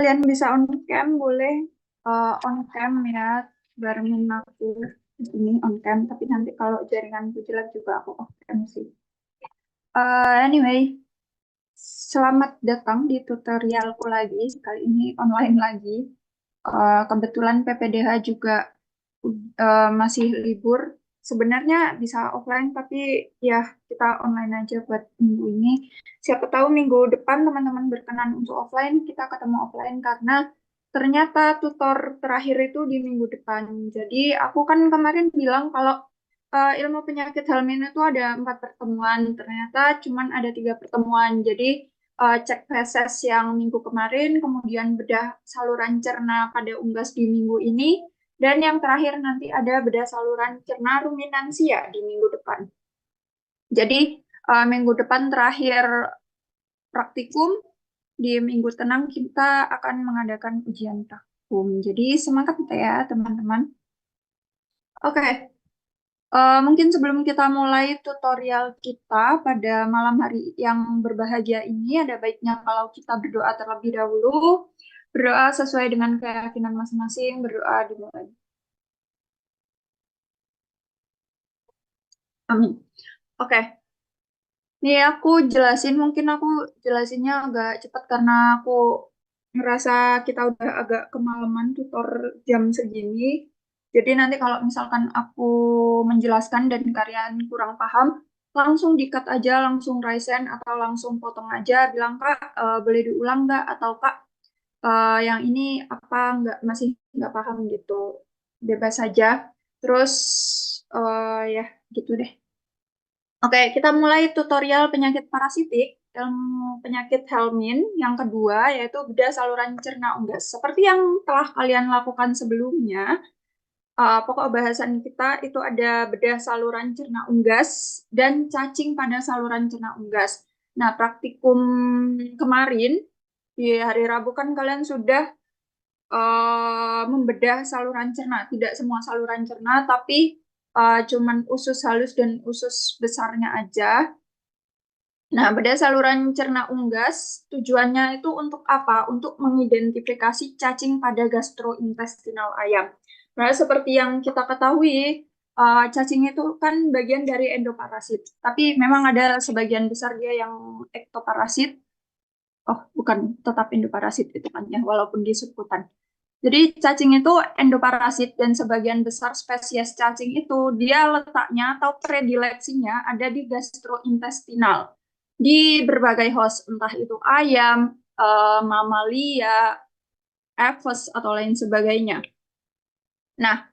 Kalian bisa on cam boleh on cam ya barengin aku di sini on cam, tapi nanti kalau jaringanku jelek juga aku off cam sih. Anyway, selamat datang di tutorialku lagi. Kali ini online lagi. Kebetulan PPDH juga masih libur. Sebenarnya bisa offline, tapi ya kita online aja buat minggu ini. Siapa tahu minggu depan teman-teman berkenan untuk offline, kita ketemu offline karena ternyata tutor terakhir itu di minggu depan. Jadi aku kan kemarin bilang kalau ilmu penyakit Helmin itu ada 4 pertemuan, ternyata cuman ada 3 pertemuan. Jadi cek feses yang minggu kemarin, kemudian bedah saluran cerna pada unggas di minggu ini, dan yang terakhir nanti ada bedah saluran cerna ruminansia di minggu depan. Jadi minggu depan terakhir praktikum, di minggu tenang kita akan mengadakan ujian praktikum. Jadi semangat ya teman-teman. Oke, mungkin sebelum kita mulai tutorial kita pada malam hari yang berbahagia ini, ada baiknya kalau kita berdoa terlebih dahulu. Berdoa sesuai dengan keyakinan masing-masing, berdoa dimulai. Amin. Oke, nih aku jelasin, mungkin aku jelasinnya agak cepat karena aku ngerasa kita udah agak kemalaman tutor jam segini. Jadi nanti kalau misalkan aku menjelaskan dan kalian kurang paham, langsung di-cut aja, langsung raisen atau langsung potong aja, bilang Kak, boleh diulang nggak? Atau Kak, yang ini apa masih nggak paham gitu. Bebas saja. Terus ya gitu deh. Oke, kita mulai tutorial penyakit parasitik, ilmu penyakit Helmin yang kedua, yaitu bedah saluran cerna unggas. Seperti yang telah kalian lakukan sebelumnya, pokok bahasan kita itu ada bedah saluran cerna unggas dan cacing pada saluran cerna unggas. Nah, praktikum kemarin, di hari Rabu kan kalian sudah membedah saluran cerna. Tidak semua saluran cerna, tapi cuman usus halus dan usus besarnya aja. Nah, bedah saluran cerna unggas tujuannya itu untuk apa? Untuk mengidentifikasi cacing pada gastrointestinal ayam. Nah, seperti yang kita ketahui, cacing itu kan bagian dari endoparasit. Tapi memang ada sebagian besar dia yang ektoparasit. Oh, bukan, tetap endoparasit itu kan ya, walaupun di subkutan. Jadi cacing itu endoparasit dan sebagian besar spesies cacing itu dia letaknya atau predileksinya ada di gastrointestinal, di berbagai host, entah itu ayam, mamalia, aves atau lain sebagainya. Nah,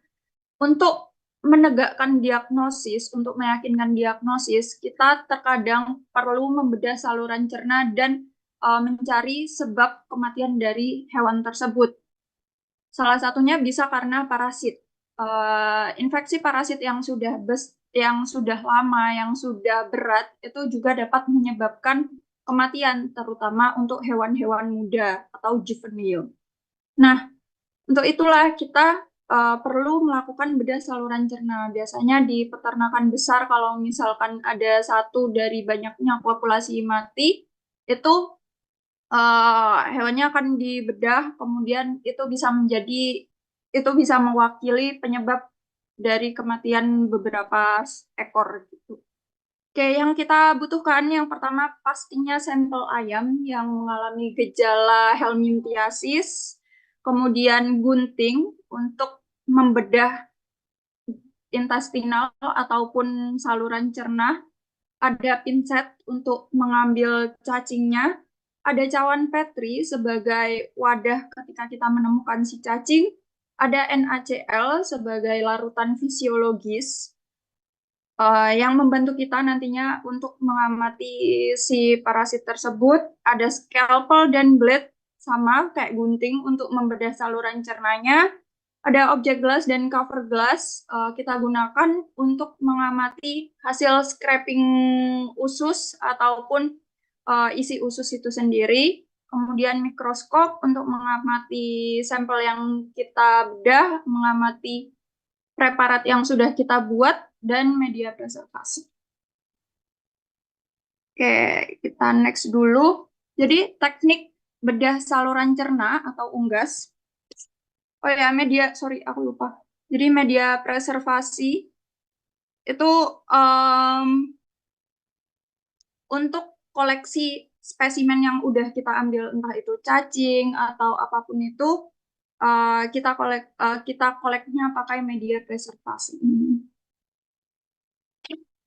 untuk menegakkan diagnosis, untuk meyakinkan diagnosis, kita terkadang perlu membedah saluran cerna dan mencari sebab kematian dari hewan tersebut. Salah satunya bisa karena parasit. Infeksi parasit yang sudah lama, yang sudah berat, itu juga dapat menyebabkan kematian, terutama untuk hewan-hewan muda atau juvenil. Nah, untuk itulah kita perlu melakukan bedah saluran cerna. Biasanya di peternakan besar, kalau misalkan ada satu dari banyaknya populasi mati, itu hewannya akan dibedah, kemudian itu bisa mewakili penyebab dari kematian beberapa ekor gitu. Oke, yang kita butuhkan yang pertama pastinya sampel ayam yang mengalami gejala helminthiasis, kemudian gunting untuk membedah intestinal ataupun saluran cerna, ada pinset untuk mengambil cacingnya, ada cawan Petri sebagai wadah ketika kita menemukan si cacing, ada NaCl sebagai larutan fisiologis yang membantu kita nantinya untuk mengamati si parasit tersebut, ada scalpel dan blade sama kayak gunting untuk membedah saluran cernanya, ada objek glass dan cover glass kita gunakan untuk mengamati hasil scraping usus ataupun isi usus itu sendiri. Kemudian mikroskop untuk mengamati sampel yang kita bedah, mengamati preparat yang sudah kita buat, dan media preservasi. Oke, kita next dulu. Jadi teknik bedah saluran cerna atau unggas. Oh ya, media, sorry, aku lupa. Jadi media preservasi itu untuk koleksi spesimen yang udah kita ambil, entah itu cacing atau apapun itu, kita koleknya pakai media preservasi.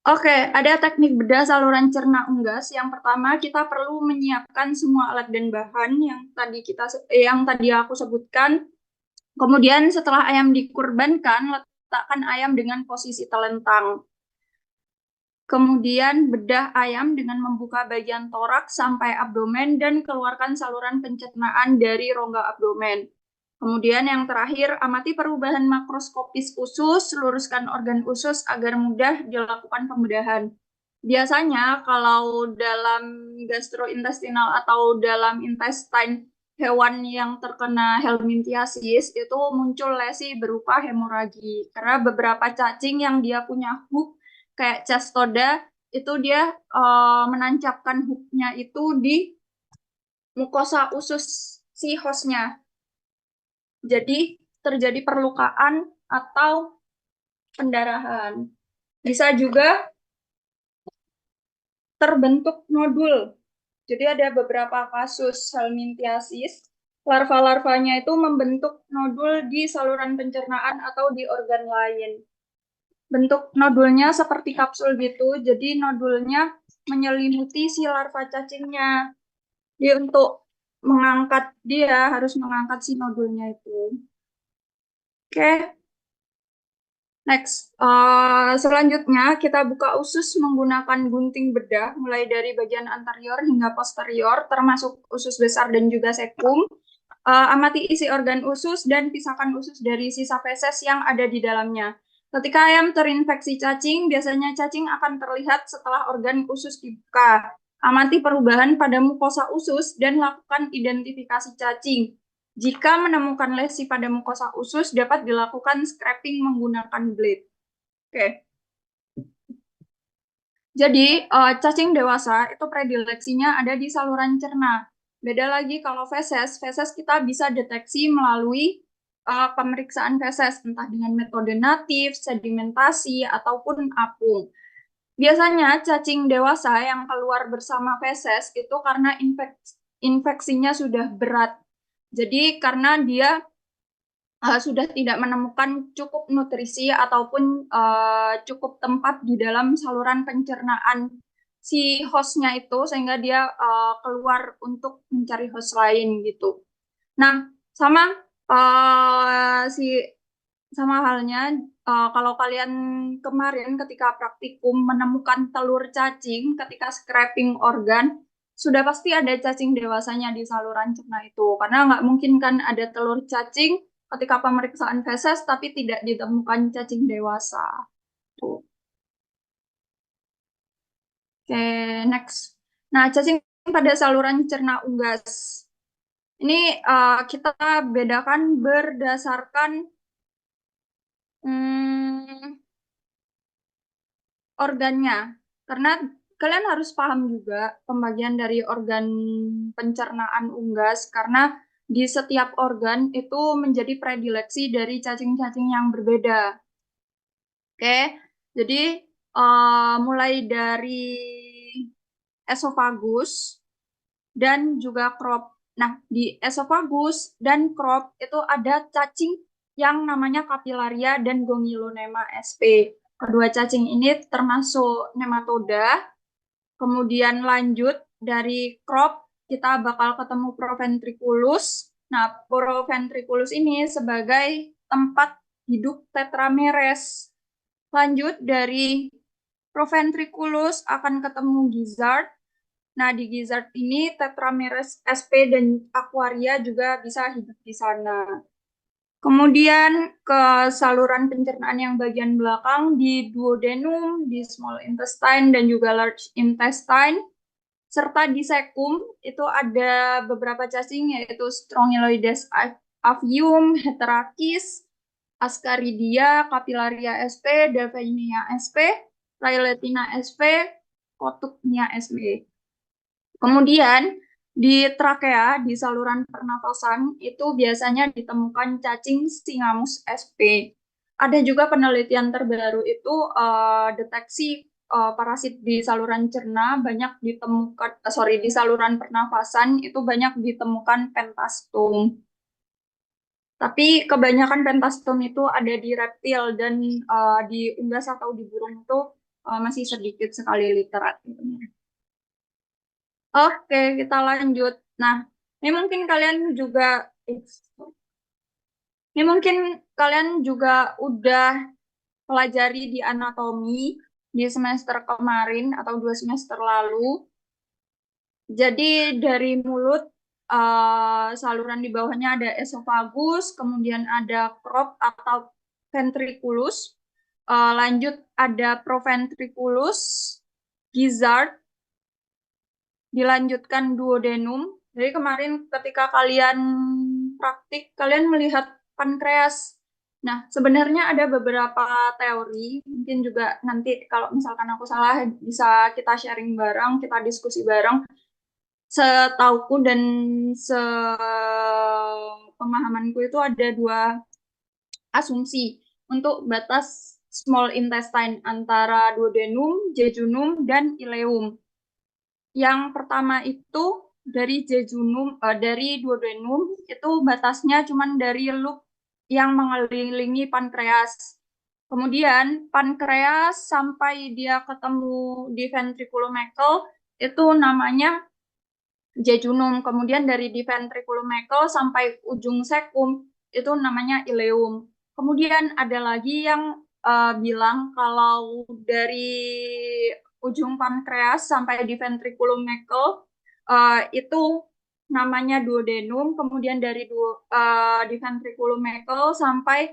Oke, ada teknik bedah saluran cerna unggas. Yang pertama, kita perlu menyiapkan semua alat dan bahan yang tadi aku sebutkan. Kemudian setelah ayam dikurbankan, letakkan ayam dengan posisi telentang. Kemudian bedah ayam dengan membuka bagian torak sampai abdomen dan keluarkan saluran pencernaan dari rongga abdomen. Kemudian yang terakhir, amati perubahan makroskopis usus, luruskan organ usus agar mudah dilakukan pembedahan. Biasanya kalau dalam gastrointestinal atau dalam intestine hewan yang terkena helminthiasis itu muncul lesi berupa hemoragi karena beberapa cacing yang dia punya hook kayak cestoda itu dia menancapkan hooknya itu di mukosa usus si hostnya. Jadi terjadi perlukaan atau pendarahan. Bisa juga terbentuk nodul. Jadi ada beberapa kasus helminthiasis, larva-larvanya itu membentuk nodul di saluran pencernaan atau di organ lain. Bentuk nodulnya seperti kapsul gitu, jadi nodulnya menyelimuti si larva cacingnya. Dia untuk mengangkat, dia harus mengangkat si nodulnya itu. Oke. Next, selanjutnya kita buka usus menggunakan gunting bedah mulai dari bagian anterior hingga posterior, termasuk usus besar dan juga sekum. Amati isi organ usus dan pisahkan usus dari sisa feses yang ada di dalamnya. Ketika ayam terinfeksi cacing, biasanya cacing akan terlihat setelah organ usus dibuka. Amati perubahan pada mukosa usus dan lakukan identifikasi cacing. Jika menemukan lesi pada mukosa usus, dapat dilakukan scraping menggunakan blade. Oke. Jadi, cacing dewasa itu predileksinya ada di saluran cerna. Beda lagi kalau feses, feses kita bisa deteksi melalui pemeriksaan feses, entah dengan metode natif, sedimentasi, ataupun apung. Biasanya cacing dewasa yang keluar bersama feses itu karena infeksinya sudah berat. Jadi karena dia sudah tidak menemukan cukup nutrisi ataupun cukup tempat di dalam saluran pencernaan si hostnya itu sehingga dia keluar untuk mencari host lain gitu. Nah, sama halnya kalau kalian kemarin ketika praktikum menemukan telur cacing ketika scraping organ, sudah pasti ada cacing dewasanya di saluran cerna itu. Karena nggak mungkin kan ada telur cacing ketika pemeriksaan feses tapi tidak ditemukan cacing dewasa. Tuh. Oke, next. Nah, cacing pada saluran cerna unggas. Ini kita bedakan berdasarkan organnya. Karena kalian harus paham juga pembagian dari organ pencernaan unggas karena di setiap organ itu menjadi predileksi dari cacing-cacing yang berbeda. Oke, jadi mulai dari esofagus dan juga crop. Nah, di esofagus dan crop itu ada cacing yang namanya Capillaria dan Gongylonema sp. Kedua cacing ini termasuk nematoda. Kemudian lanjut dari crop kita bakal ketemu Proventriculus. Nah, Proventriculus ini sebagai tempat hidup Tetrameres. Lanjut dari Proventriculus akan ketemu gizzard. Nah, di gizzard ini Tetrameres sp dan Aquaria juga bisa hidup di sana. Kemudian ke saluran pencernaan yang bagian belakang di duodenum, di small intestine, dan juga large intestine. Serta di sekum itu ada beberapa cacing yaitu Strongyloides avium, Heterakis, Ascaridia, Capillaria sp, Davainia sp, Railetina sp, Kotuknia sp. Kemudian Di trakea, di saluran pernafasan, itu biasanya ditemukan cacing Singamus sp. Ada juga penelitian terbaru itu deteksi parasit di saluran cerna banyak ditemukan, di saluran pernafasan itu banyak ditemukan pentastum. Tapi kebanyakan pentastum itu ada di reptil dan di unggas atau di burung itu masih sedikit sekali literaturnya. Oke, kita lanjut. Nah, ini mungkin kalian juga, eh, ini mungkin kalian juga udah pelajari di anatomi di semester kemarin atau 2 semester lalu. Jadi dari mulut, saluran di bawahnya ada esofagus, kemudian ada crop atau ventriculus, lanjut ada proventriculus, gizzard, dilanjutkan duodenum. Jadi kemarin ketika kalian praktik, kalian melihat pankreas. Nah, sebenarnya ada beberapa teori, mungkin juga nanti kalau misalkan aku salah bisa kita sharing bareng, kita diskusi bareng. Setauku dan sepemahamanku itu ada dua asumsi untuk batas small intestine antara duodenum, jejunum, dan ileum. Yang pertama itu dari jejunum, dari duodenum itu batasnya cuma dari loop yang mengelilingi pankreas. Kemudian pankreas sampai dia ketemu di ventriculomecal itu namanya jejunum. Kemudian dari di ventriculomecal sampai ujung sekum itu namanya ileum. Kemudian ada lagi yang bilang kalau dari ujung pankreas sampai di ventriculomecal itu namanya duodenum. Kemudian dari di ventriculomecal sampai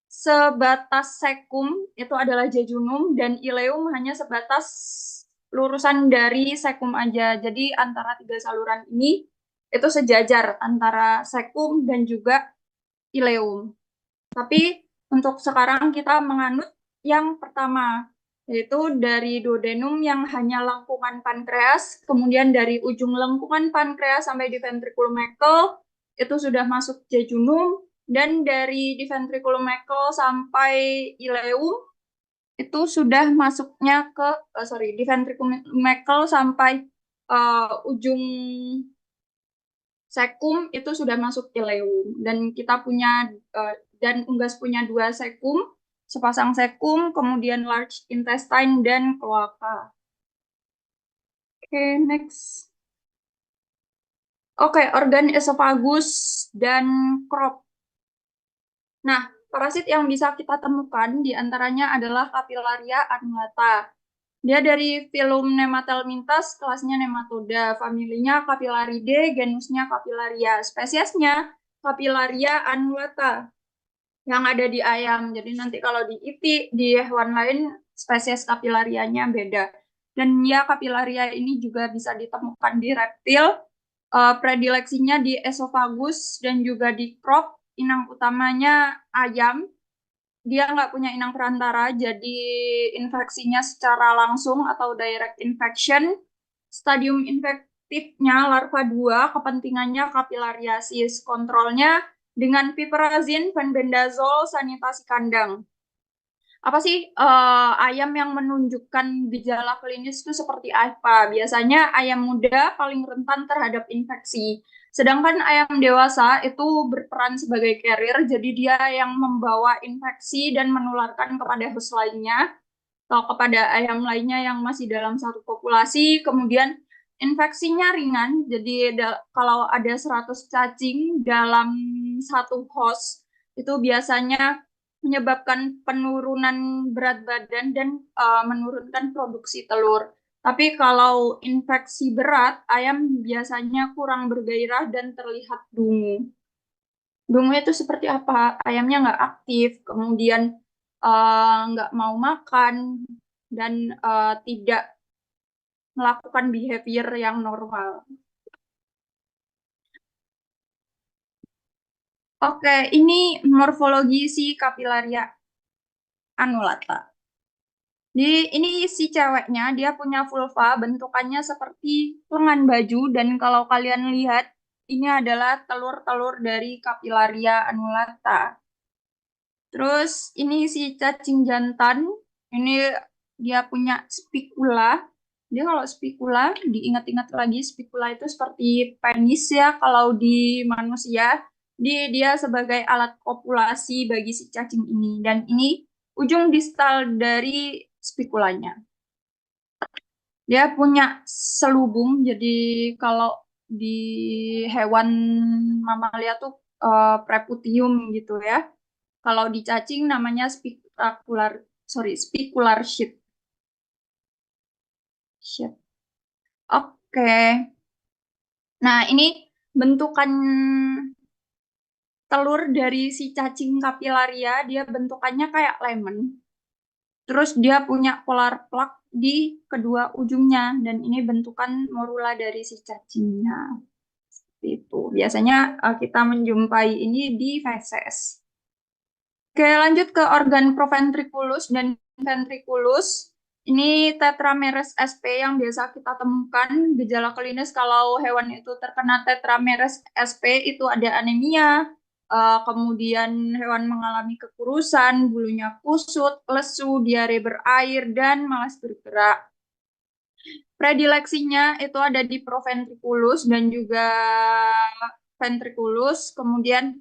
sebatas sekum itu adalah jejunum dan ileum hanya sebatas lurusan dari sekum aja. Jadi antara tiga saluran ini itu sejajar antara sekum dan juga ileum. Tapi untuk sekarang kita menganut yang pertama, yaitu dari duodenum yang hanya lengkungan pankreas, kemudian dari ujung lengkungan pankreas sampai di ventriculomecal itu sudah masuk jejunum, dan dari di ventriculomecal sampai ileum itu sudah masuknya ke di ventriculomecal sampai ujung sekum itu sudah masuk ileum, dan kita punya dan unggas punya dua sekum, sepasang sekum, kemudian large intestine dan kloaka. Oke, next. Oke, organ esofagus dan crop. Nah, parasit yang bisa kita temukan diantaranya adalah Capillaria annulata. Dia dari filum Nematelmintas, kelasnya Nematoda, familinya Capillaridae, genusnya Capillaria, spesiesnya Capillaria annulata yang ada di ayam. Jadi nanti kalau di ipi, di hewan lain, spesies Capillarianya beda. Dan ya, Capillaria ini juga bisa ditemukan di reptil, predileksinya di esofagus dan juga di crop. Inang utamanya ayam, dia nggak punya inang perantara, jadi infeksinya secara langsung atau direct infection. Stadium infektifnya larva 2, kepentingannya kapilariasis. Kontrolnya dengan piperazine, fenbendazole, sanitasi kandang. Apa sih ayam yang menunjukkan gejala klinis itu seperti apa? Biasanya ayam muda paling rentan terhadap infeksi. Sedangkan ayam dewasa itu berperan sebagai carrier, jadi dia yang membawa infeksi dan menularkan kepada host lainnya atau kepada ayam lainnya yang masih dalam satu populasi. Kemudian infeksinya ringan, jadi kalau ada 100 cacing dalam satu host, itu biasanya menyebabkan penurunan berat badan dan menurunkan produksi telur. Tapi kalau infeksi berat, ayam biasanya kurang bergairah dan terlihat dungu. Dungu itu seperti apa? Ayamnya nggak aktif, kemudian nggak mau makan, dan tidak melakukan behavior yang normal. Oke, ini morfologi si Capillaria annulata. Ini si ceweknya, dia punya vulva, bentukannya seperti lengan baju, dan kalau kalian lihat, ini adalah telur-telur dari Capillaria annulata. Terus ini si cacing jantan, ini dia punya spikula. Dia kalau spikula, diingat-ingat lagi, spikula itu seperti penis ya kalau di manusia. Dia sebagai alat kopulasi bagi si cacing ini. Dan ini ujung distal dari spikulanya. Dia punya selubung, jadi kalau di hewan mamalia tuh preputium gitu ya. Kalau di cacing namanya spicular sheath. Sheath. Oke. Nah, ini bentukan telur dari si cacing capillaria, dia bentukannya kayak lemon. Terus dia punya polar plug di kedua ujungnya, dan ini bentukan morula dari si cacingnya. Itu biasanya kita menjumpai ini di feses. Oke, lanjut ke organ proventriculus dan ventriculus. Ini Tetrameres sp yang biasa kita temukan. Gejala klinis kalau hewan itu terkena Tetrameres sp itu ada anemia, kemudian hewan mengalami kekurusan, bulunya kusut, lesu, diare berair, dan malas bergerak. Predileksinya itu ada di proventriculus dan juga ventriculus. Kemudian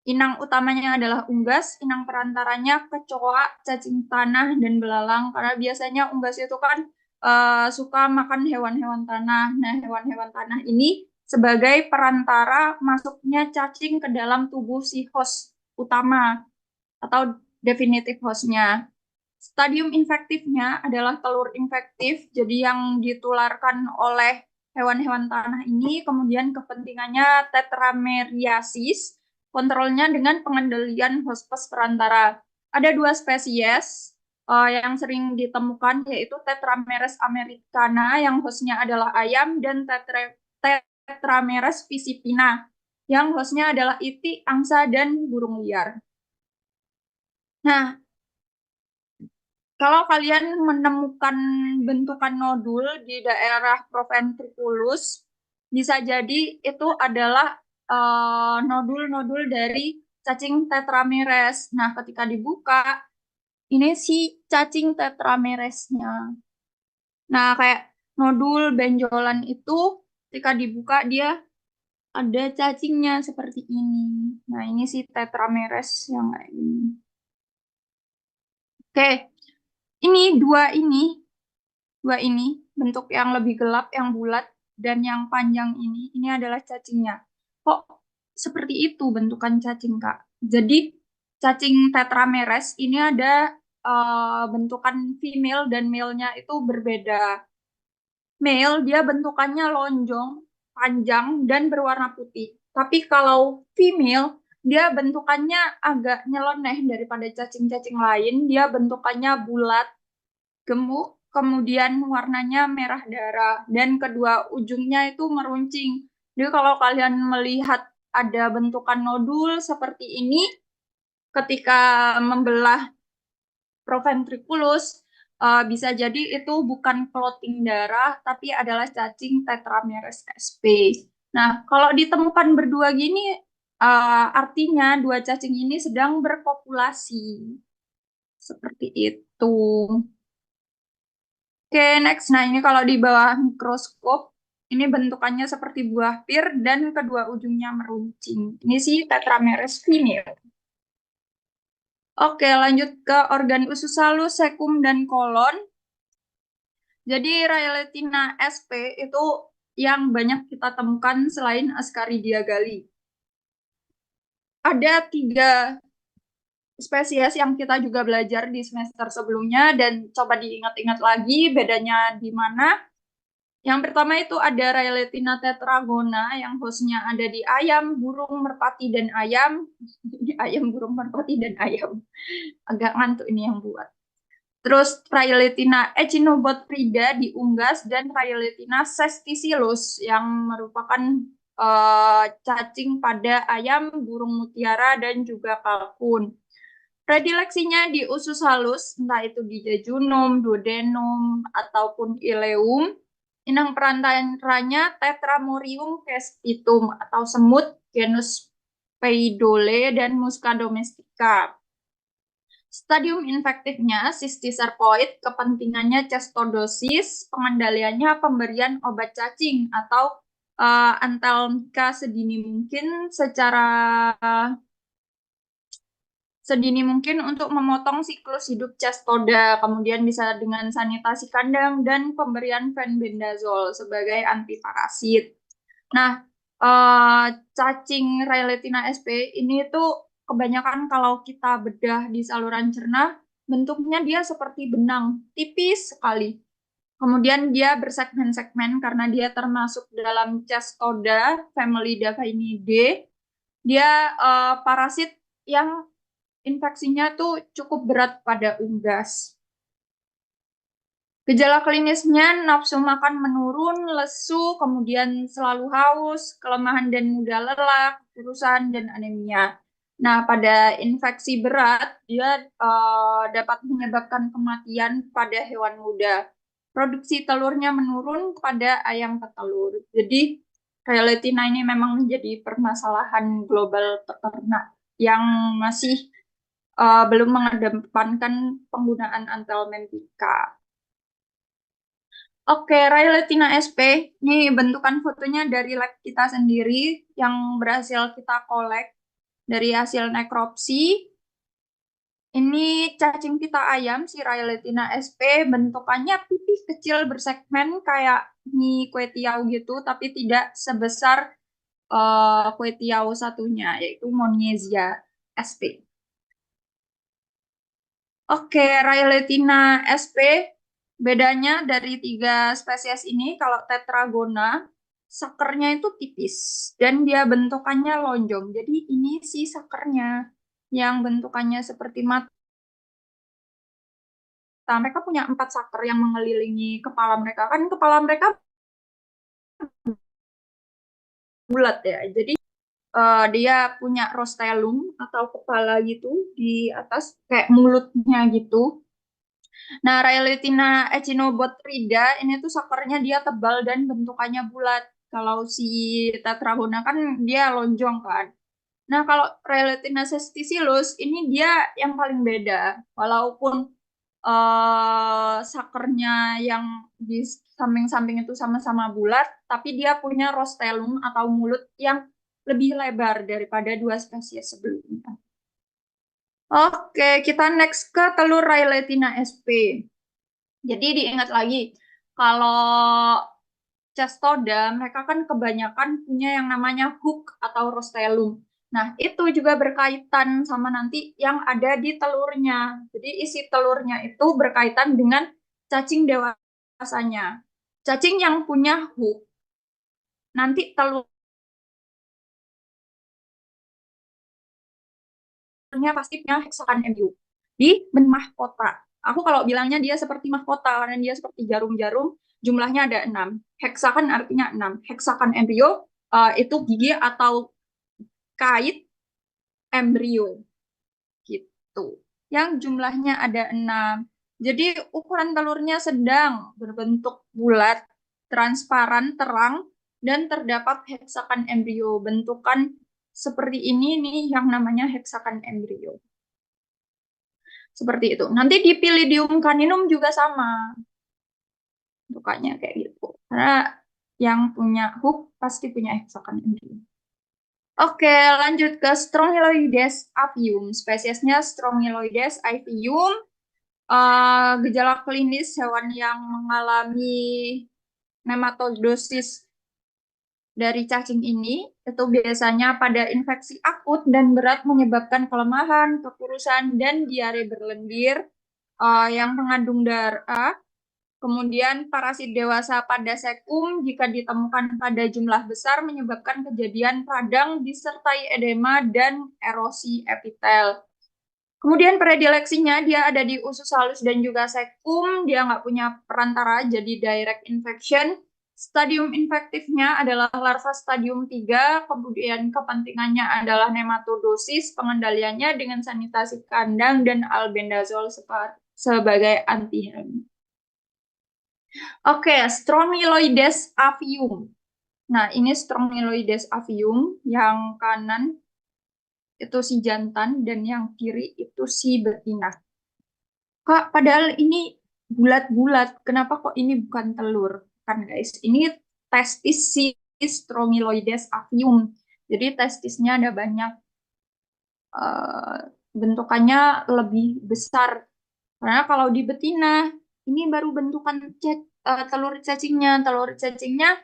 inang utamanya adalah unggas, inang perantaranya kecoa, cacing tanah, dan belalang. Karena biasanya unggas itu kan suka makan hewan-hewan tanah. Nah, hewan-hewan tanah ini sebagai perantara masuknya cacing ke dalam tubuh si host utama atau definitif hostnya. Stadium infektifnya adalah telur infektif, jadi yang ditularkan oleh hewan-hewan tanah ini, kemudian kepentingannya tetrameriasis, kontrolnya dengan pengendalian hospes perantara. Ada dua spesies yang sering ditemukan, yaitu Tetrameres americana, yang hostnya adalah ayam, dan Tetrameres piscipina, yang hostnya adalah itik, angsa, dan burung liar. Nah, kalau kalian menemukan bentukan nodul di daerah proventriculus, bisa jadi itu adalah nodul-nodul dari cacing tetrameres. Nah, ketika dibuka, ini si cacing tetrameresnya. Nah, kayak nodul benjolan itu, ketika dibuka dia ada cacingnya seperti ini. Nah, ini si tetrameres yang kayak ini. Oke, ini dua ini bentuk yang lebih gelap, yang bulat, dan yang panjang ini adalah cacingnya. Kok seperti itu bentukan cacing, Kak? Jadi cacing tetrameres ini ada bentukan female dan male-nya itu berbeda. Male dia bentukannya lonjong, panjang, dan berwarna putih. Tapi kalau female dia bentukannya agak nyeleneh daripada cacing-cacing lain. Dia bentukannya bulat, gemuk, kemudian warnanya merah darah, dan kedua ujungnya itu meruncing. Jadi kalau kalian melihat ada bentukan nodul seperti ini, ketika membelah proventriculus, bisa jadi itu bukan clotting darah, tapi adalah cacing Tetrameres sp. Nah, kalau ditemukan berdua gini, artinya dua cacing ini sedang berkopulasi. Seperti itu. Oke, next. Nah, ini kalau di bawah mikroskop, ini bentukannya seperti buah pir dan kedua ujungnya meruncing. Ini sih Tetrameres female. Oke, lanjut ke organ usus halus, sekum, dan kolon. Jadi Rayletina sp itu yang banyak kita temukan selain Ascaridia gali. Ada 3 spesies yang kita juga belajar di semester sebelumnya, dan coba diingat-ingat lagi bedanya di mana. Yang pertama itu ada Rayletina tetragona yang hostnya ada di ayam, burung, merpati, dan ayam. Ayam, burung, merpati, dan ayam. Agak ngantuk ini yang buat. Terus Rayletina echinobotrida di unggas, dan Rayletina cesticillus yang merupakan cacing pada ayam, burung mutiara, dan juga kalkun. Predileksinya di usus halus, entah itu di jejunum, duodenum, ataupun ileum. Inang perantaranya Tetramorium castitum atau semut genus Peidole dan Musca domestica. Stadium infektifnya cysticercoid, kepentingannya cestodosis, pengendaliannya pemberian obat cacing atau antelmika sedini mungkin sedini mungkin untuk memotong siklus hidup cestoda, kemudian bisa dengan sanitasi kandang dan pemberian fenbendazole sebagai antiparasit. Nah, cacing Rayletina sp ini tuh kebanyakan kalau kita bedah di saluran cerna, bentuknya dia seperti benang, tipis sekali. Kemudian dia bersegmen-segmen karena dia termasuk dalam cestoda, family Davinidae. Dia parasit yang infeksinya tuh cukup berat pada unggas. Gejala klinisnya nafsu makan menurun, lesu, kemudian selalu haus, kelemahan dan mudah lelah, kurusan, dan anemia. Nah, pada infeksi berat, dia dapat menyebabkan kematian pada hewan muda. Produksi telurnya menurun pada ayam petelur. Jadi, Rayletina ini memang menjadi permasalahan global peternak yang masih belum mengedepankan penggunaan antelmentika. Oke, Rayletina sp, ini bentukan fotonya dari lab kita sendiri yang berhasil kita kolek dari hasil nekropsi. Ini cacing pita ayam si Rayletina sp, bentukannya pipih kecil bersegmen kayak mie kue tiaw gitu, tapi tidak sebesar kue tiaw satunya, yaitu Monyesia sp. Oke, Rayletina sp, bedanya dari 3 spesies ini, kalau Tetragona, sakernya itu tipis, dan dia bentukannya lonjong. Jadi ini si sakernya, yang bentukannya seperti mata. Mereka punya 4 saker yang mengelilingi kepala mereka. Kan kepala mereka bulat ya, jadi dia punya rostellum atau kepala gitu di atas, kayak mulutnya gitu. Nah, Rayletina echinobotrida ini tuh sakernya dia tebal dan bentukannya bulat. Kalau si Tetragona kan dia lonjong kan. Nah, kalau Rayletina sesticillus ini dia yang paling beda. Walaupun sakernya yang di samping-samping itu sama-sama bulat, tapi dia punya rostellum atau mulut yang lebih lebar daripada 2 spesies sebelumnya. Oke, kita next ke telur Rayletina sp. Jadi diingat lagi, kalau cestoda, mereka kan kebanyakan punya yang namanya hook atau rostellum. Nah, itu juga berkaitan sama nanti yang ada di telurnya. Jadi isi telurnya itu berkaitan dengan cacing dewasanya. Cacing yang punya hook, nanti telurnya pasti punya heksakan MU di mahkota. Aku kalau bilangnya dia seperti mahkota karena dia seperti jarum-jarum, jumlahnya ada 6. Heksakan artinya 6. Heksakan embrio itu gigi atau kait embrio gitu. Yang jumlahnya ada 6. Jadi ukuran telurnya sedang, berbentuk bulat, transparan, terang, dan terdapat heksakan embrio. Bentukan seperti ini nih yang namanya heksakan embrio. Seperti itu. Nanti di Pilidium caninum juga sama. Bentukannya kayak gitu. Karena yang punya hook pasti punya heksakan embrio. Oke, lanjut ke Strongyloides avium. Spesiesnya Strongyloides avium. Gejala klinis hewan yang mengalami nematodosis dari cacing ini itu biasanya pada infeksi akut dan berat menyebabkan kelemahan, kekurusan, dan diare berlendir yang mengandung darah. Kemudian parasit dewasa pada sekum jika ditemukan pada jumlah besar menyebabkan kejadian radang disertai edema dan erosi epitel. Kemudian predileksinya dia ada di usus halus dan juga sekum, dia nggak punya perantara jadi direct infection. Stadium infektifnya adalah larva stadium 3, kemudian kepentingannya adalah nematodosis, pengendaliannya dengan sanitasi kandang dan albendazol sebagai antihem. Oke, Strongyloides avium. Nah, ini Strongyloides avium, yang kanan itu si jantan dan yang kiri itu si betina. Kak, padahal ini bulat-bulat. Kenapa kok ini bukan telur? Kan guys, ini testis si Strongyloides avium. Jadi testisnya ada banyak, eh, bentukannya lebih besar. Karena kalau di betina, ini baru bentukan telur cacingnya. Telur cacingnya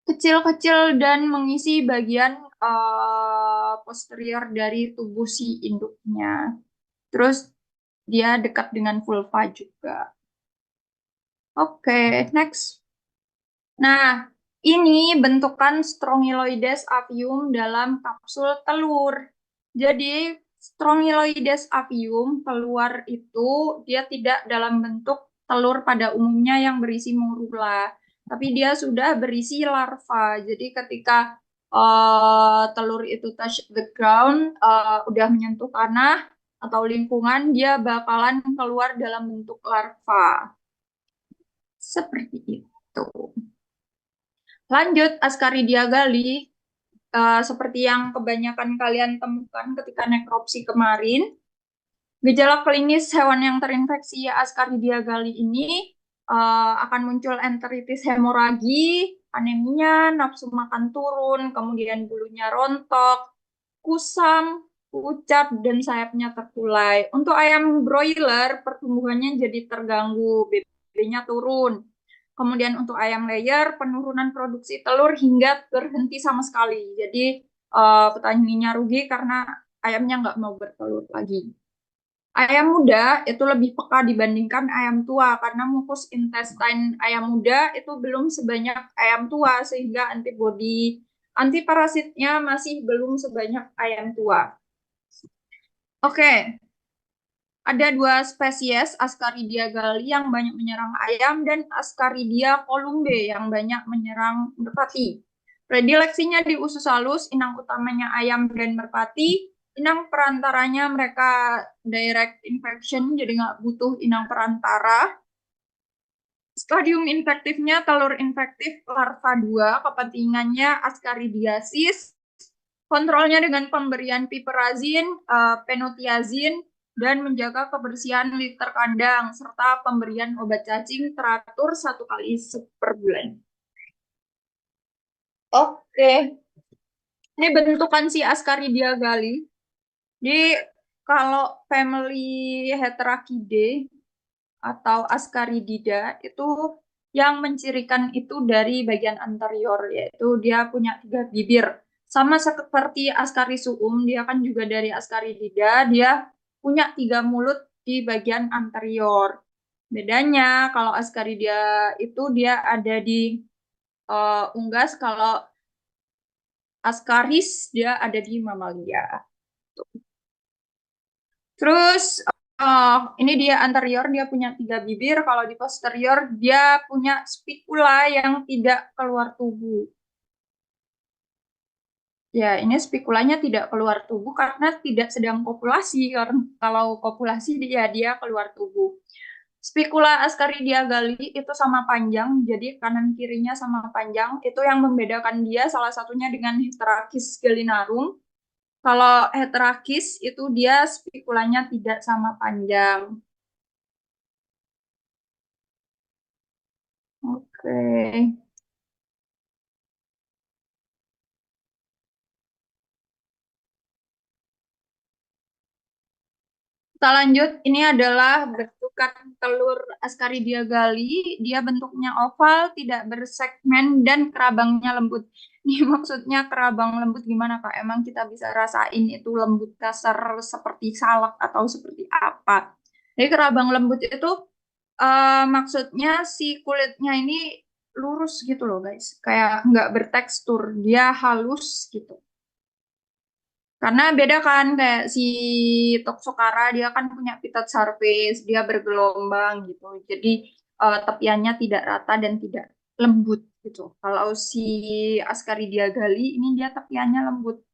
kecil-kecil dan mengisi bagian posterior dari tubuh si induknya. Terus dia dekat dengan vulva juga. Oke, next. Nah, ini bentukan Strongyloides avium dalam kapsul telur. Jadi, Strongyloides avium keluar itu dia tidak dalam bentuk telur pada umumnya yang berisi morula, tapi dia sudah berisi larva. Jadi, ketika telur itu touch the ground, udah menyentuh tanah atau lingkungan, dia bakalan keluar dalam bentuk larva. Seperti itu. Lanjut, Ascaridia gali, seperti yang kebanyakan kalian temukan ketika nekropsi kemarin, gejala klinis hewan yang terinfeksi Ascaridia gali ini akan muncul enteritis hemoragi, anemia, nafsu makan turun, kemudian bulunya rontok, kusam, pucat, dan sayapnya terkulai. Untuk ayam broiler, pertumbuhannya jadi terganggu, BB-nya turun. Kemudian untuk ayam layer, penurunan produksi telur hingga berhenti sama sekali. Jadi petaninya rugi karena ayamnya nggak mau bertelur lagi. Ayam muda itu lebih peka dibandingkan ayam tua karena mukus intestine ayam muda itu belum sebanyak ayam tua sehingga antibodi antiparasitnya masih belum sebanyak ayam tua. Oke, ada dua spesies Ascaridia gali yang banyak menyerang ayam dan Ascaridia columbe yang banyak menyerang merpati. Predileksinya di usus halus, inang utamanya ayam dan merpati. Inang perantaranya mereka direct infection, jadi nggak butuh inang perantara. Stadium infektifnya telur infektif larva 2, kepentingannya Ascaridiasis. Kontrolnya dengan pemberian piperazin, penotiazin, dan menjaga kebersihan liter kandang, serta pemberian obat cacing teratur 1 kali per bulan. Oke, ini bentukan si Ascaridia gali. Jadi kalau family Heterachide atau Ascaridida itu yang mencirikan itu dari bagian anterior, yaitu dia punya 3 bibir. Sama seperti Ascarisuum, dia kan juga dari Ascaridida, dia punya 3 mulut di bagian anterior. Bedanya kalau Ascaridia itu dia ada di unggas, kalau Ascaris dia ada di mamalia. Terus ini dia anterior, dia punya 3 bibir. Kalau di posterior dia punya spikula yang tidak keluar tubuh. Ya, ini spikulanya tidak keluar tubuh karena tidak sedang kopulasi. Karena kalau kopulasi dia keluar tubuh. Spikula Ascaridia gali itu sama panjang, jadi kanan kirinya sama panjang. Itu yang membedakan dia salah satunya dengan Heterachis galinarum. Kalau Heterachis itu dia spikulanya tidak sama panjang. Oke. Kita lanjut. Ini adalah bentukan telur Ascaridia gali. Dia bentuknya oval, tidak bersegmen, dan kerabangnya lembut. Ini maksudnya kerabang lembut gimana, Kak? Emang kita bisa rasain itu lembut kasar seperti salak atau seperti apa? Jadi kerabang lembut itu maksudnya si kulitnya ini lurus gitu loh, guys. Kayak nggak bertekstur. Dia halus gitu. Karena beda kan kayak si Toxocara dia kan punya pitted surface, dia bergelombang gitu. Jadi tepiannya tidak rata dan tidak lembut gitu. Kalau si Ascaridia galli ini dia tepiannya lembut.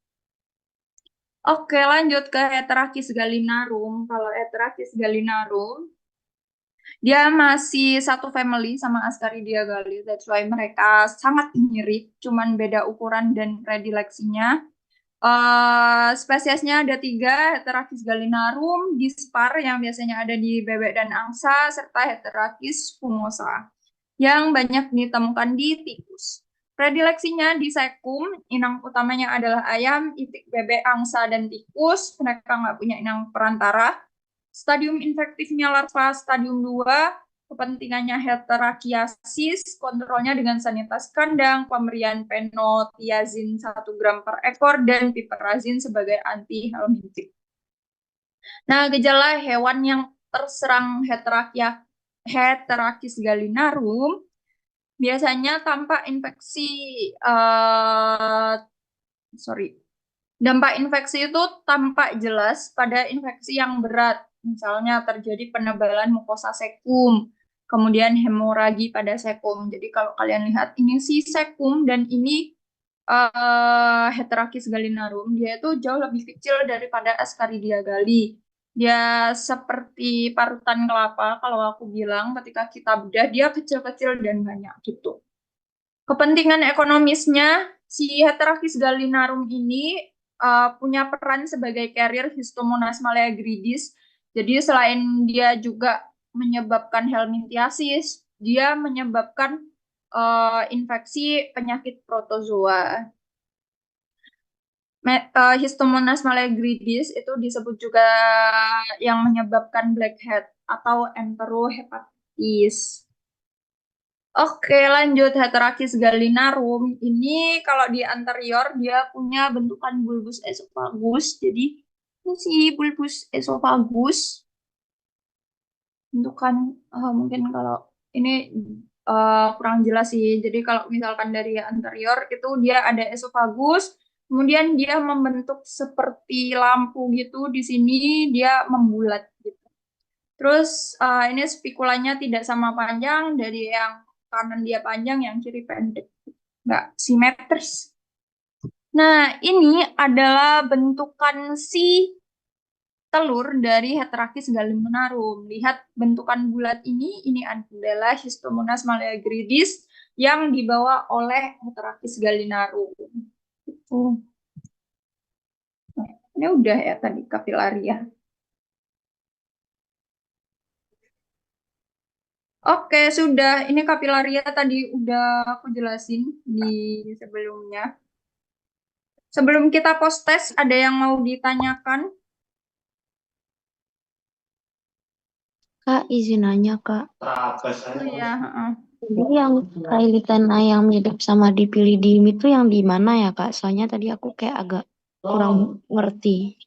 Oke, lanjut ke Heterachis gallinarum. Kalau Heterachis gallinarum, dia masih satu family sama Ascaridia galli. That's why mereka sangat mirip, cuman beda ukuran dan predileksinya. Spesiesnya ada tiga, Heterachis gallinarum, dispar yang biasanya ada di bebek dan angsa, serta Heterachis fumosa yang banyak ditemukan di tikus. Predileksinya di sekum, inang utamanya adalah ayam, itik, bebek, angsa, dan tikus. Mereka nggak punya inang perantara. Stadium infektifnya larva stadium 2, kepentingannya heterokiasis, kontrolnya dengan sanitasi kandang, pemberian penotiazin 1 gram per ekor, dan piperazin sebagai anti helmintik. Nah, gejala hewan yang terserang Heterachis gallinarum biasanya tampak infeksi, dampak infeksi itu tampak jelas pada infeksi yang berat. Misalnya terjadi penebalan mukosa sekum, kemudian hemoragi pada sekum. Jadi kalau kalian lihat ini si sekum dan ini Heterachis gallinarum, dia itu jauh lebih kecil daripada Ascaridia galli. Dia seperti parutan kelapa kalau aku bilang ketika kita bedah dia kecil-kecil dan banyak gitu. Kepentingan ekonomisnya si Heterachis gallinarum ini punya peran sebagai carrier Histomonas meleagridis. Jadi selain dia juga menyebabkan helminthiasis, dia menyebabkan infeksi penyakit protozoa. Histomonas meleagridis itu disebut juga yang menyebabkan blackhead atau enterohepatitis. Oke, lanjut Heterachis gallinarum. Ini kalau di anterior dia punya bentukan bulbus esophagus. Jadi ini si bulbus esophagus bentukan mungkin kalau ini kurang jelas sih. Jadi kalau misalkan dari anterior itu dia ada esophagus, kemudian dia membentuk seperti lampu gitu di sini dia membulat gitu. Terus ini spikulanya tidak sama panjang, dari yang kanan dia panjang, yang kiri pendek. Nggak simetris. Nah, ini adalah bentukan si telur dari Heterachis gallinarum. Lihat bentukan bulat ini adalah Histomonas meleagridis yang dibawa oleh Heterachis gallinarum. Nah, ini udah ya tadi kapilaria. Oke, sudah. Ini kapilaria tadi udah aku jelasin di sebelumnya. Sebelum kita post test, ada yang mau ditanyakan? Kak, izin nanya, Kak. Oh iya, Jadi yang kailitan ayam hidup sama dipilidium itu yang di mana ya, Kak? Soalnya tadi aku kayak agak kurang ngerti.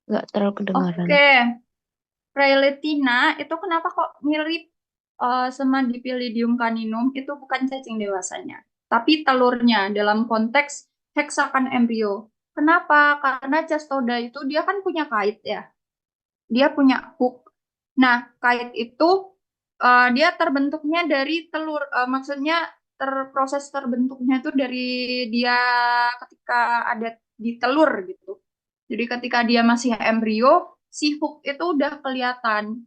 Nggak terlalu kedengaran. Oke, Rayletina itu kenapa kok mirip sama Dipilidium caninum? Itu bukan cacing dewasanya, tapi telurnya dalam konteks heksakan embrio. Kenapa? Karena cestoda itu dia kan punya kait ya, dia punya hook. Nah, kait itu dia terbentuknya dari telur, maksudnya proses terbentuknya itu dari dia ketika ada di telur gitu. Jadi ketika dia masih embrio, si hook itu udah kelihatan.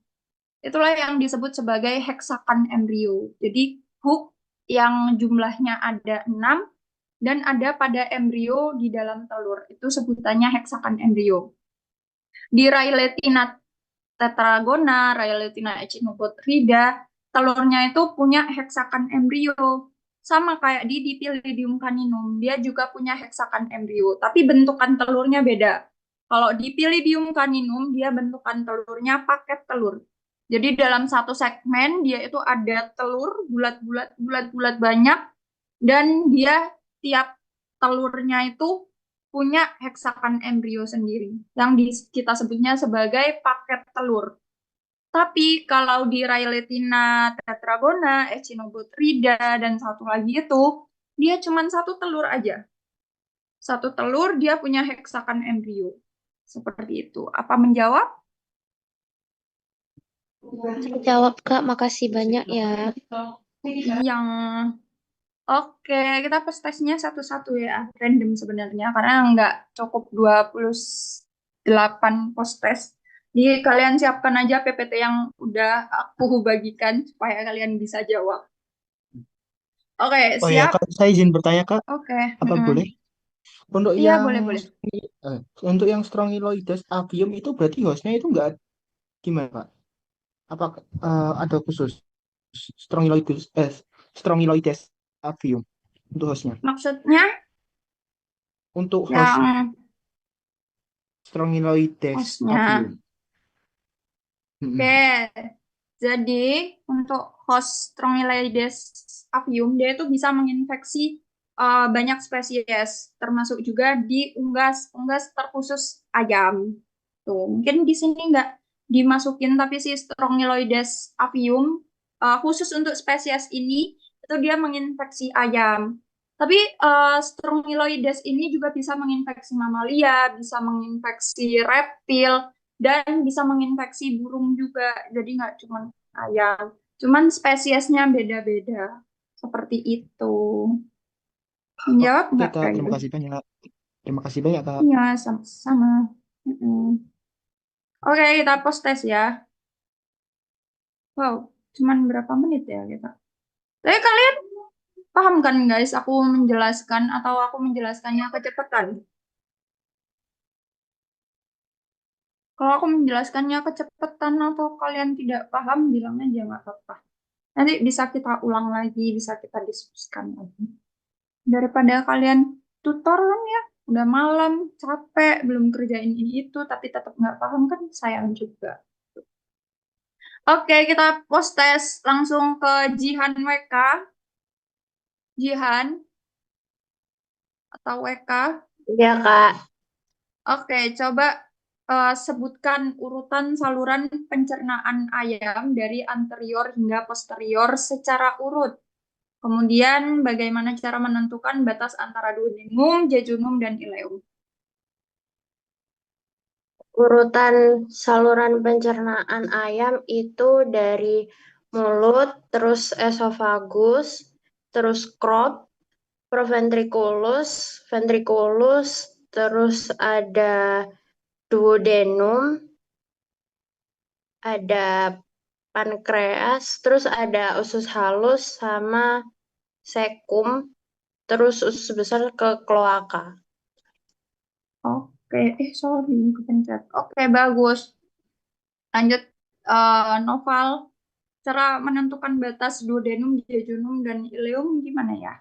Itulah yang disebut sebagai heksakan embrio. Jadi hook yang jumlahnya ada 6 dan ada pada embrio di dalam telur. Itu sebutannya heksakan embrio. Di Rayletina tetragona, Rayletina echinobotrida, telurnya itu punya heksakan embrio. Sama kayak di Dipilidium caninum, dia juga punya heksakan embrio, tapi bentukan telurnya beda. Kalau di Dipilidium caninum, dia bentukan telurnya paket telur. Jadi dalam satu segmen dia itu ada telur bulat-bulat bulat-bulat banyak dan dia tiap telurnya itu punya heksakan embrio sendiri yang kita sebutnya sebagai paket telur. Tapi kalau di Rayletina tetragona, Echinobotrida, dan satu lagi itu, dia cuma satu telur aja. Satu telur dia punya heksakan embrio. Seperti itu. Apa menjawab? Jawab, Kak. Makasih banyak ya. Yang Oke, kita post testnya satu-satu ya. Random sebenarnya, karena nggak cukup 28 post test. Jadi kalian siapkan aja PPT yang udah aku bagikan supaya kalian bisa jawab. Oke, Oh ya, siap? Kak, saya izin bertanya, Kak. Oke. Apa boleh? Mm-mm. Untuk Iya, yang boleh-boleh. eh, untuk yang Strongyloides avium itu berarti hostnya itu nggak gimana, Pak? Apa ada khusus Strongyloides Strongyloides avium untuk hostnya? Maksudnya Untuk host yang Strongyloides hostnya. avium. Oke, Mm-mm. jadi untuk host Strongyloides avium, dia itu bisa menginfeksi banyak spesies, termasuk juga di unggas terkhusus ayam. Tuh, mungkin di sini nggak dimasukin, tapi si Strongyloides avium khusus untuk spesies ini, itu dia menginfeksi ayam. Tapi Strongyloides ini juga bisa menginfeksi mamalia, bisa menginfeksi reptil, dan bisa menginfeksi burung juga. Jadi nggak cuma ayam, cuman spesiesnya beda-beda. Seperti itu. Menjawab Oke, nggak Kak, kayak terima gitu? kasih banyak. Terima kasih banyak, Kak. Iya, sama-sama. Mm-mm. Oke, kita post tes ya. Wow, cuman berapa menit ya kita? Tapi kalian paham kan guys, aku menjelaskan atau aku menjelaskannya kecepatan? Kalau aku menjelaskannya kecepatan atau kalian tidak paham, bilang aja nggak apa-apa. Nanti bisa kita ulang lagi, bisa kita diskusikan lagi. Daripada kalian tutor kan ya, udah malam, capek, belum kerjain ini itu, tapi tetap nggak paham kan sayang juga. Oke, kita post tes langsung ke Jihan WK. Jihan atau WK. Iya, Kak. Oke, coba sebutkan urutan saluran pencernaan ayam dari anterior hingga posterior secara urut. Kemudian, bagaimana cara menentukan batas antara duodenum, jejunum, dan ileum? Urutan saluran pencernaan ayam itu dari mulut, terus esofagus, terus crop, proventriculus, ventriculus, terus ada duodenum, ada pankreas, terus ada usus halus sama sekum, terus usus besar ke kloaka. Oke, sorry, kepencet. Oke, bagus. Lanjut, Noval. Cara menentukan batas duodenum, jejunum, dan ileum gimana ya?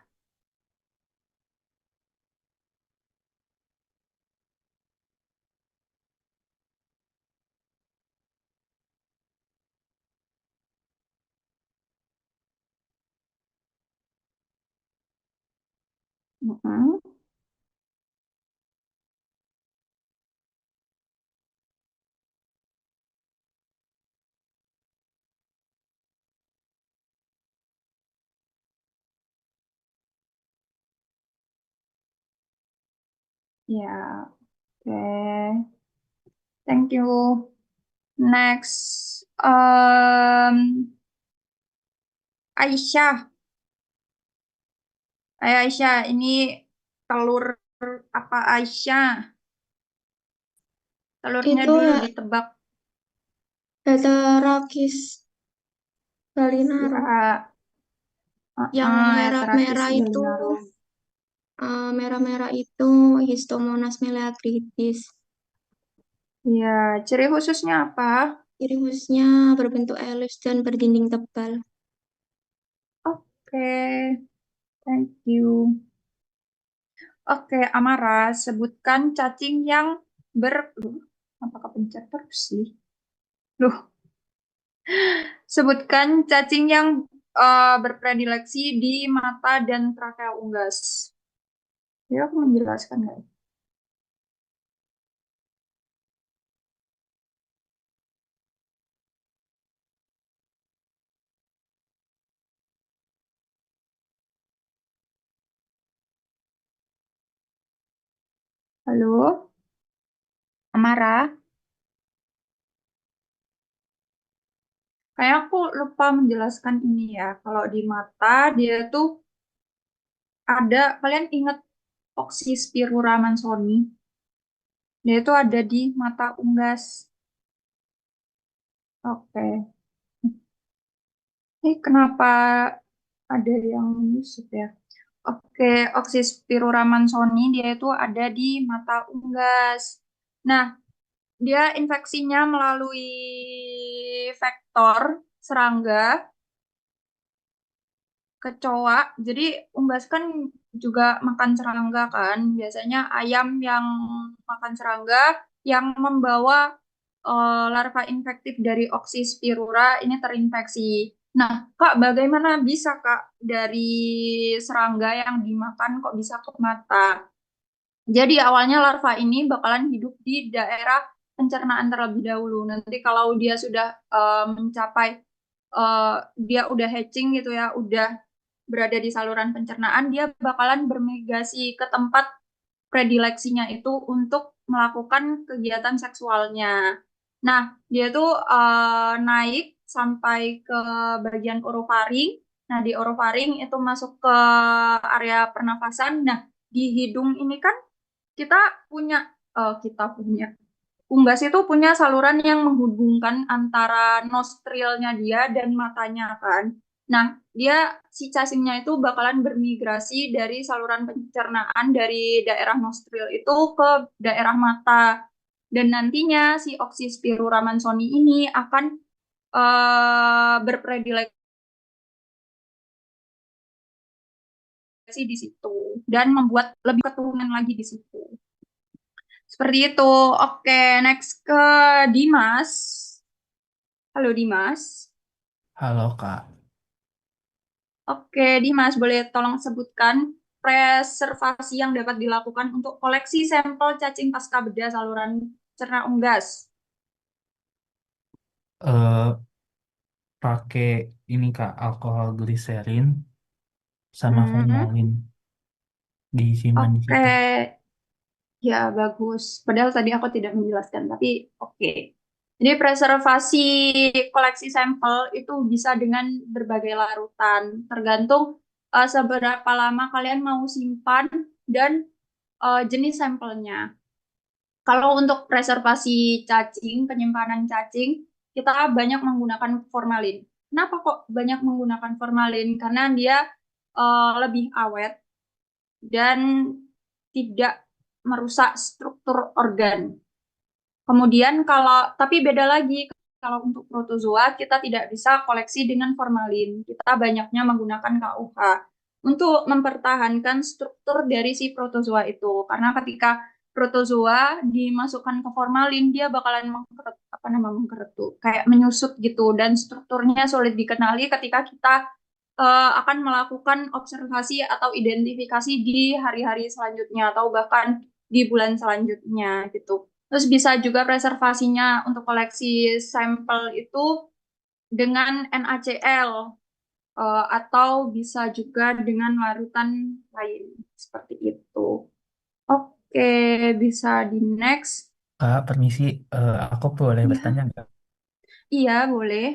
Mm-mm. Ya, oke. Thank you. Next, Aisyah. Ayo Aisyah, ini telur apa Aisyah? Telurnya Itu dulu ya ditebak. Heterakis galinarum. Ya, Yang Heterakis merah-merah itu galinarum. merah-merah itu Histomonas meleagritis. Ya, ciri khususnya apa? Ciri khususnya berbentuk elips dan berdinding tebal. Oke, thank you. Oke, Amara, sebutkan cacing yang Loh, apa kepencet terus sih? Loh, sebutkan cacing yang berpredileksi di mata dan trakea unggas. Ya, aku menjelaskan nggak? Halo, Amara? Kayak aku lupa menjelaskan ini ya. Kalau di mata, dia tuh kalian ingat Oxyspirura mansoni? Dia itu ada di mata unggas. Oke. Kenapa ada yang nyusup ya? Oke, Oxyspirura mansoni dia itu ada di mata unggas. Nah, dia infeksinya melalui vektor serangga kecoa. Jadi unggas kan juga makan serangga kan. Biasanya ayam yang makan serangga yang membawa larva infektif dari Oxyspirura ini terinfeksi. Nah, Kak, bagaimana bisa Kak dari serangga yang dimakan kok bisa ke mata? Jadi awalnya larva ini bakalan hidup di daerah pencernaan terlebih dahulu. Nanti kalau dia sudah mencapai dia udah hatching gitu ya, udah berada di saluran pencernaan, dia bakalan bermigrasi ke tempat predileksinya itu untuk melakukan kegiatan seksualnya. Nah, dia tuh naik sampai ke bagian orofaring. Nah, di orofaring itu masuk ke area pernafasan. Nah, di hidung ini kan kita punya kita punya unggas itu punya saluran yang menghubungkan antara nostrilnya dia dan matanya kan. Nah, dia si cacingnya itu bakalan bermigrasi dari saluran pencernaan dari daerah nostril itu ke daerah mata. Dan nantinya si Oxyspirura mansoni ini akan berpredileksi di situ dan membuat lebih keturunan lagi di situ. Seperti itu. Oke, next ke Dimas. Halo Dimas. Halo Kak. Oke, Dimas, boleh tolong sebutkan preservasi yang dapat dilakukan untuk koleksi sampel cacing pasca bedah saluran cerna unggas. eh Pakai ini Kak, alkohol gliserin sama Hmm, formalin disimpan di oke, situ. ya bagus. Padahal tadi aku tidak menjelaskan, tapi oke. Jadi preservasi koleksi sampel itu bisa dengan berbagai larutan, tergantung seberapa lama kalian mau simpan dan jenis sampelnya. Kalau untuk preservasi cacing, penyimpanan cacing, kita banyak menggunakan formalin. Kenapa kok banyak menggunakan formalin? Karena dia lebih awet dan tidak merusak struktur organ. Kemudian tapi beda lagi, kalau untuk protozoa kita tidak bisa koleksi dengan formalin. Kita banyaknya menggunakan KUH untuk mempertahankan struktur dari si protozoa itu. Karena ketika protozoa dimasukkan ke formalin, dia bakalan mengkeret tuh, kayak menyusut gitu dan strukturnya sulit dikenali ketika kita akan melakukan observasi atau identifikasi di hari-hari selanjutnya atau bahkan di bulan selanjutnya gitu. Terus bisa juga preservasinya untuk koleksi sampel itu dengan NaCl atau bisa juga dengan larutan lain seperti itu. Oke, bisa di next. Kak, permisi, aku boleh Iya, bertanya nggak? iya boleh.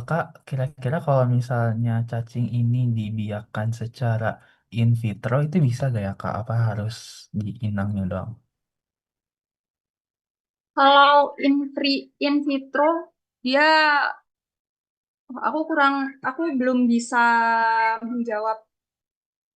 Kak, kira-kira kalau misalnya cacing ini dibiarkan secara in vitro itu bisa gak ya Kak? Apa harus di inangnya doang? Kalau in vitro dia aku belum bisa menjawab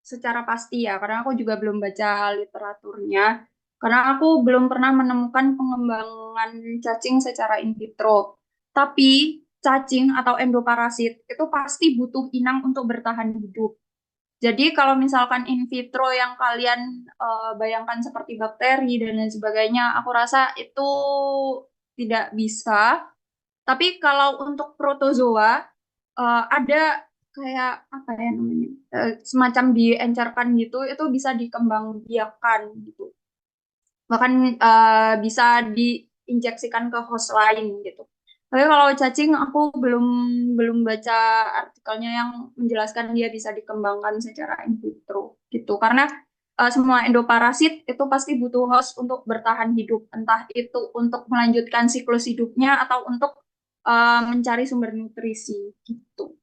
secara pasti ya, karena aku juga belum baca literaturnya. Karena aku belum pernah menemukan pengembangan cacing secara in vitro. Tapi cacing atau endoparasit itu pasti butuh inang untuk bertahan hidup. Jadi kalau misalkan in vitro yang kalian bayangkan seperti bakteri dan lain sebagainya, aku rasa itu tidak bisa. Tapi kalau untuk protozoa ada kayak apa ya namanya semacam diencerkan gitu, itu bisa dikembangbiakkan gitu. Bahkan bisa diinjeksikan ke host lain gitu. Tapi kalau cacing aku belum belum baca artikelnya yang menjelaskan dia bisa dikembangkan secara in vitro gitu. Karena semua endoparasit itu pasti butuh host untuk bertahan hidup, entah itu untuk melanjutkan siklus hidupnya atau untuk mencari sumber nutrisi gitu.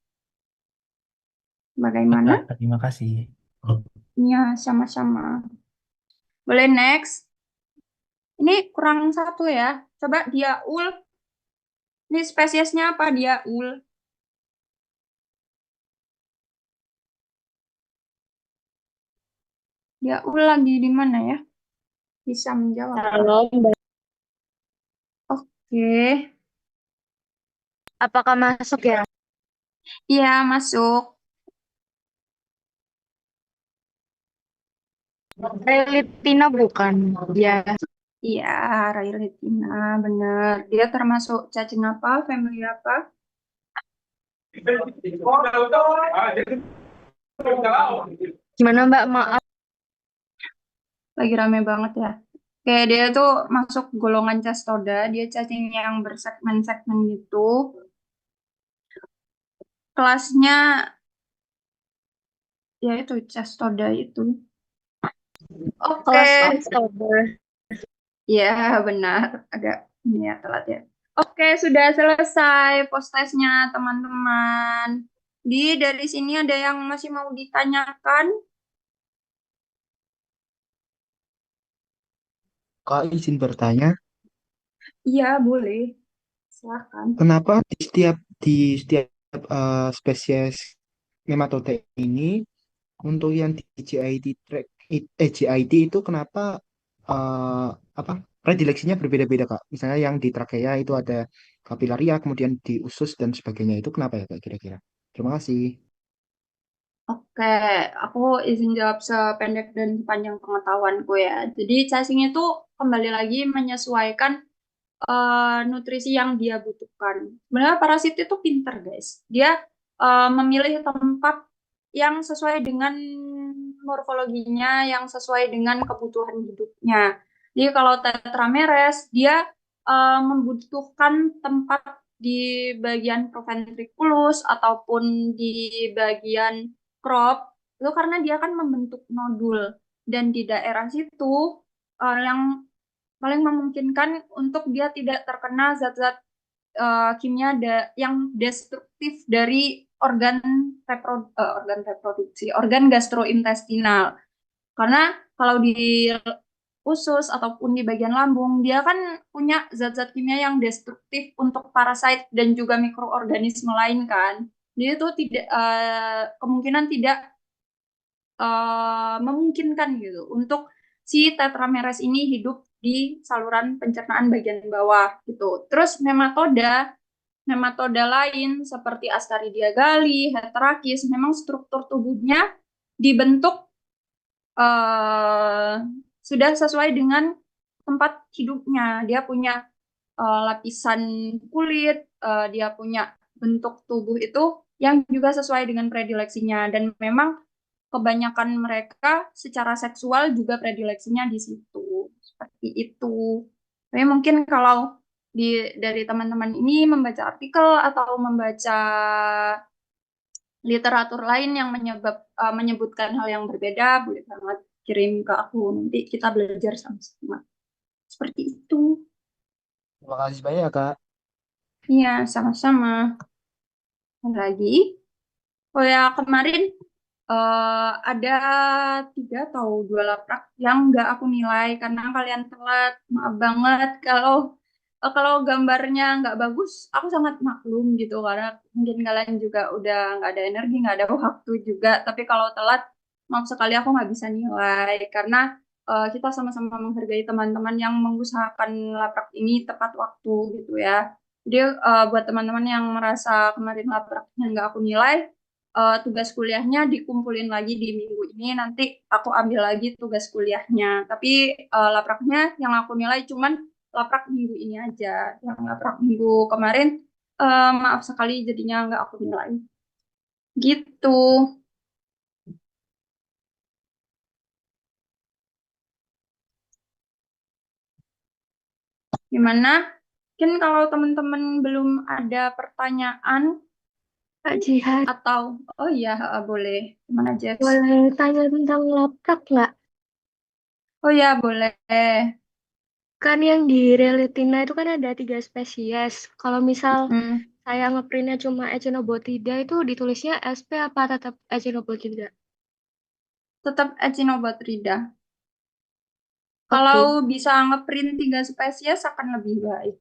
Kak, Bagaimana? terima kasih. Iya, sama-sama. Boleh next. Ini kurang satu ya. Coba diaul. Ini spesiesnya apa diaul? Diaul lagi di mana ya? Bisa menjawab. Halo, Mbak. Oke. Apakah masuk ya? Iya, masuk. Relitina bukan? Ya. Iya, Railetina, bener. Dia termasuk cacing apa? Family apa? Gimana Mbak? Maaf. Lagi rame banget ya. Kayak dia tuh masuk golongan Cestoda. Dia cacing yang bersegmen-segmen gitu. Kelasnya ya itu Cestoda itu. Oke. Kelas Oktober. Ya, benar. Agak ini ya telat ya. Oke, sudah selesai post-testnya teman-teman. Dari sini ada yang masih mau ditanyakan? Kak izin bertanya, Iya, boleh. Silakan. kenapa di setiap spesies nematode ini untuk yang di GID track GID itu kenapa eh, apa predileksinya berbeda-beda Kak? Misalnya yang di trakea itu ada kapilaria, kemudian di usus dan sebagainya itu kenapa ya Kak kira-kira? Terima kasih. Oke, aku izin jawab sependek dan panjang pengetahuanku ya. Jadi cacing itu kembali lagi menyesuaikan nutrisi yang dia butuhkan. Sebenarnya parasit itu pinter, guys. Dia memilih tempat yang sesuai dengan morfologinya, yang sesuai dengan kebutuhan hidupnya. Jadi kalau Tetrameres, dia membutuhkan tempat di bagian proventriculus ataupun di bagian crop, itu karena dia kan membentuk nodul. Dan di daerah situ yang paling memungkinkan untuk dia tidak terkena zat-zat kimia yang destruktif dari organ reproduksi, organ gastrointestinal. Karena kalau di usus ataupun di bagian lambung, dia kan punya zat-zat kimia yang destruktif untuk parasit dan juga mikroorganisme lain kan. Jadi itu tidak kemungkinan tidak memungkinkan gitu untuk si Tetrameres ini hidup di saluran pencernaan bagian bawah gitu. Terus nematoda lain seperti Ascaridia gali, Heterakis, memang struktur tubuhnya dibentuk eh, sudah sesuai dengan tempat hidupnya. Dia punya lapisan kulit, dia punya bentuk tubuh itu yang juga sesuai dengan predileksinya. Dan memang kebanyakan mereka secara seksual juga predileksinya di situ. Seperti itu. Tapi mungkin kalau dari teman-teman ini membaca artikel atau membaca literatur lain yang menyebutkan hal yang berbeda, boleh banget kirim ke aku. Nanti kita belajar sama-sama. Seperti itu. Terima kasih banyak ya, Kak. Iya, sama-sama. Lagi. Oh ya, kemarin ada 3 atau 2 laprak yang nggak aku nilai karena kalian telat. Maaf banget kalau gambarnya nggak bagus, aku sangat maklum gitu karena mungkin kalian juga udah nggak ada energi, nggak ada waktu juga. Tapi kalau telat, maaf sekali aku nggak bisa nilai karena kita sama-sama menghargai teman-teman yang mengusahakan laprak ini tepat waktu gitu ya. Jadi buat teman-teman yang merasa kemarin lapraknya nggak aku nilai, tugas kuliahnya dikumpulin lagi di minggu ini, nanti aku ambil lagi tugas kuliahnya. Tapi lapraknya yang aku nilai cuman laprak minggu ini aja. Yang laprak minggu kemarin, maaf sekali jadinya nggak aku nilai. Gitu. Gimana? Mungkin kalau teman-teman belum ada pertanyaan Kak Jihan, atau, oh iya, boleh. Gimana, Jex? boleh tanya tentang laprak nggak? Oh ya, boleh. Kan yang di Relitina itu kan ada 3 spesies. Kalau misal Hmm. saya ngeprintnya cuma Echinobotida itu ditulisnya SP apa tetap Echinobotida? tetap Echinobotrida. Oke. Kalau bisa ngeprint 3 spesies akan lebih baik.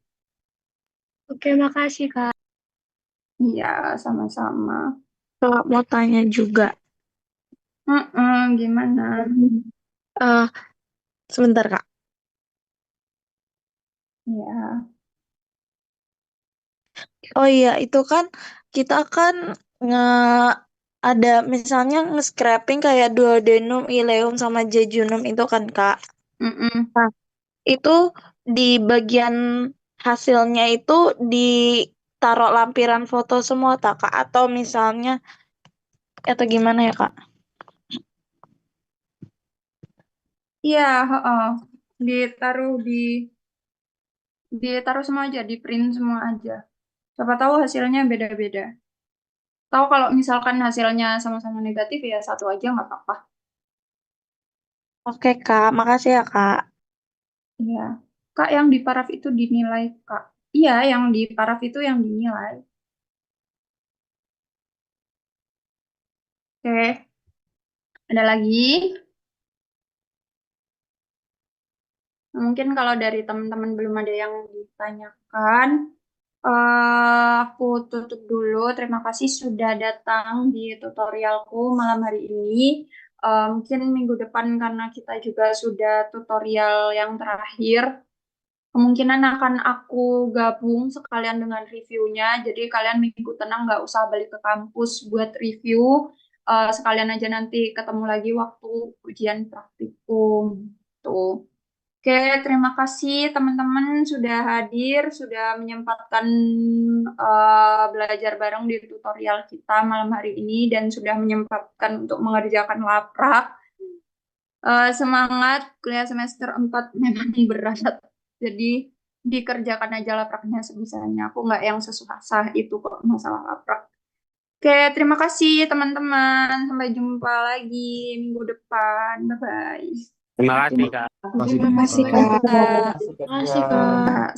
Oke, makasih Kak. Iya, sama-sama. Kalau mau tanya juga. Gimana? Eh, sebentar Kak. Ya. Oh iya, itu kan kita kan nge ada misalnya nge-scraping kayak duodenum, ileum, sama jejunum itu kan Kak. Mm-mm. Nah, itu di bagian hasilnya itu ditaruh lampiran foto semua tak Kak? Atau misalnya atau gimana ya Kak? Iya, heeh. Ditaruh semua aja, di print semua aja. Siapa tahu hasilnya beda-beda. Tahu kalau misalkan hasilnya sama-sama negatif ya satu aja nggak apa-apa. Oke Kak, makasih ya Kak. Iya. Kak, yang di paraf itu dinilai, Kak. Iya, yang di paraf itu yang dinilai. Oke, ada lagi? Mungkin kalau dari teman-teman belum ada yang ditanyakan, aku tutup dulu. Terima kasih sudah datang di tutorialku malam hari ini. Mungkin minggu depan karena kita juga sudah tutorial yang terakhir, kemungkinan akan aku gabung sekalian dengan reviewnya. Jadi kalian minggu tenang nggak usah balik ke kampus buat review. Sekalian aja nanti ketemu lagi waktu ujian praktikum. Tuh. Oke, terima kasih teman-teman sudah hadir, sudah menyempatkan belajar bareng di tutorial kita malam hari ini dan sudah menyempatkan untuk mengerjakan laprak. Semangat, kuliah semester 4 memang berat. Jadi dikerjakan aja lapraknya sebisanya. Aku nggak yang sesusah itu kok masalah laprak. Oke, terima kasih teman-teman. Sampai jumpa lagi minggu depan. Bye-bye. Terima kasih Kak. Masih Terima kasih Kak. Kak. Kak. Terima kasih Kak.